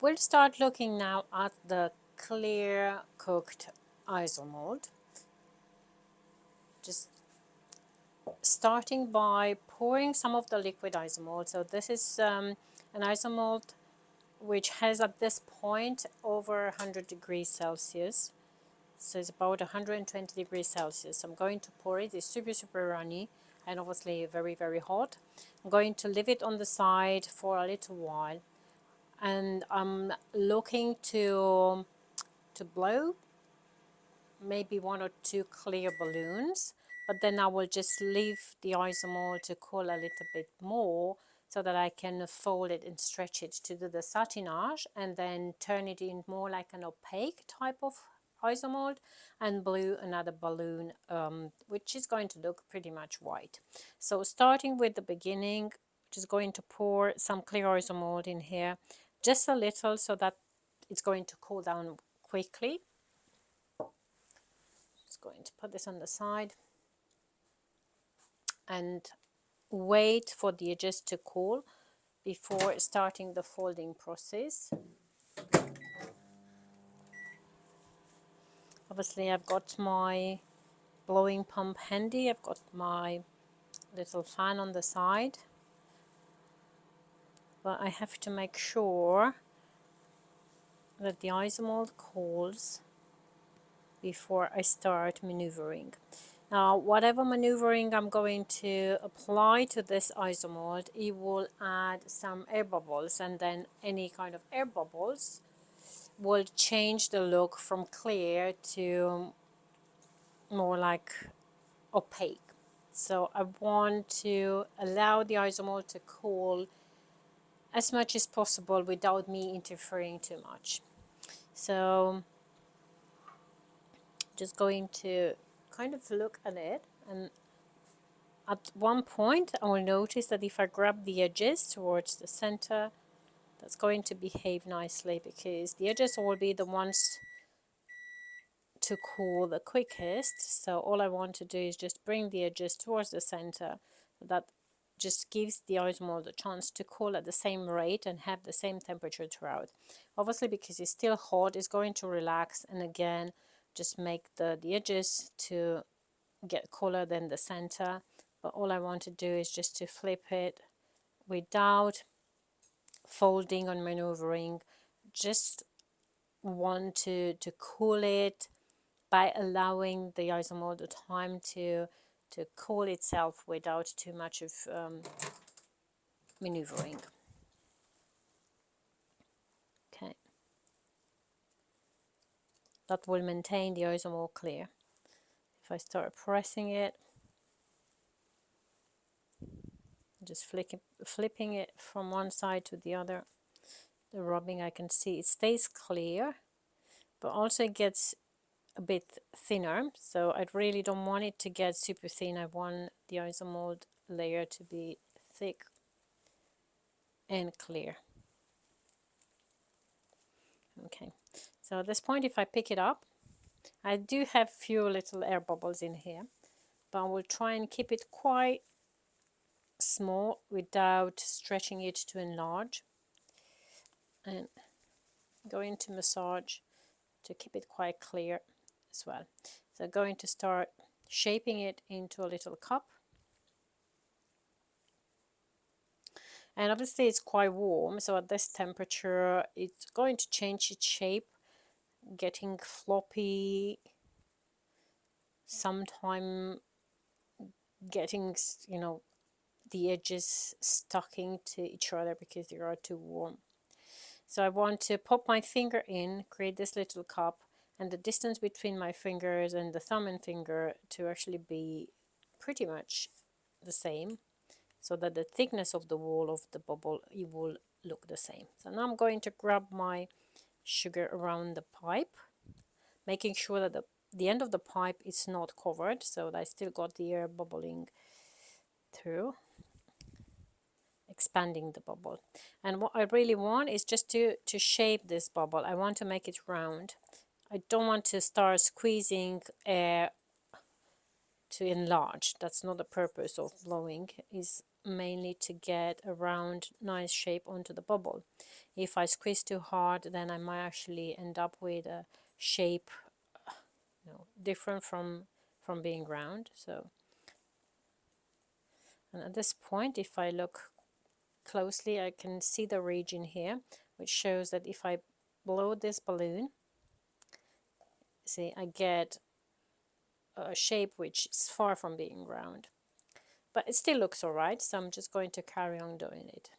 We'll start looking now at the clear cooked isomold. Just starting by pouring some of the liquid isomold. So this is an isomold which has at this point over 100 degrees Celsius. So it's about 120 degrees Celsius. I'm going to pour it. It's super runny and obviously very hot. I'm going to leave it on the side for a little while, and I'm looking to blow maybe one or two clear balloons, but then I will just leave the isomol to cool a little bit more so that I can fold it and stretch it to do the satinage, and then turn it in more like an opaque type of isomold and blew another balloon, which is going to look pretty much white. So starting with the beginning, just going to pour some clear isomold in here, just a little, so that it's going to cool down quickly. Just going to put this on the side and wait for the edges to cool before starting the folding process. Obviously I've got my blowing pump handy, I've got my little fan on the side, but I have to make sure that the isomold cools before I start maneuvering. Now, whatever maneuvering I'm going to apply to this isomold, it will add some air bubbles, and then any kind of air bubbles will change the look from clear to more like opaque. So I want to allow the isomold to cool as much as possible without me interfering too much. So just going to kind of look at it, and at one point I will notice that if I grab the edges towards the center, that's going to behave nicely, because the edges will be the ones to cool the quickest. So all I want to do is just bring the edges towards the center. That just gives the isomold a chance to cool at the same rate and have the same temperature throughout. Obviously, because it's still hot, it's going to relax, and again just make the edges to get cooler than the center. But all I want to do is just to flip it without folding or maneuvering. Just want to cool it by allowing the isomold the time to cool itself without too much of maneuvering. Okay, that will maintain the isomold clear. If I start pressing it, just flipping it from one side to the other, the rubbing, I can see it stays clear, but also it gets a bit thinner. So I really don't want it to get super thin. I want the isomold layer to be thick and clear. Okay, so at this point, if I pick it up, I do have few little air bubbles in here, but I will try and keep it quite small without stretching it to enlarge, and going to massage to keep it quite clear as well. So going to start shaping it into a little cup, and obviously it's quite warm, so at this temperature it's going to change its shape, getting floppy, sometime getting, you know, the edges stucking to each other because they are too warm. So I want to pop my finger in, create this little cup, and the distance between my fingers and the thumb and finger to actually be pretty much the same, so that the thickness of the wall of the bubble, it will look the same. So now I'm going to grab my sugar around the pipe, making sure that the end of the pipe is not covered, so that I still got the air bubbling through, expanding the bubble. And what I really want is just to shape this bubble. I want to make it round. I don't want to start squeezing air to enlarge. That's not the purpose of blowing, is mainly to get a round, nice shape onto the bubble. If I squeeze too hard, then I might actually end up with a shape, different from being round. So, and at this point, if I look closely, I can see the region here, which shows that if I blow this balloon, see, I get a shape which is far from being round. But it still looks alright, so I'm just going to carry on doing it.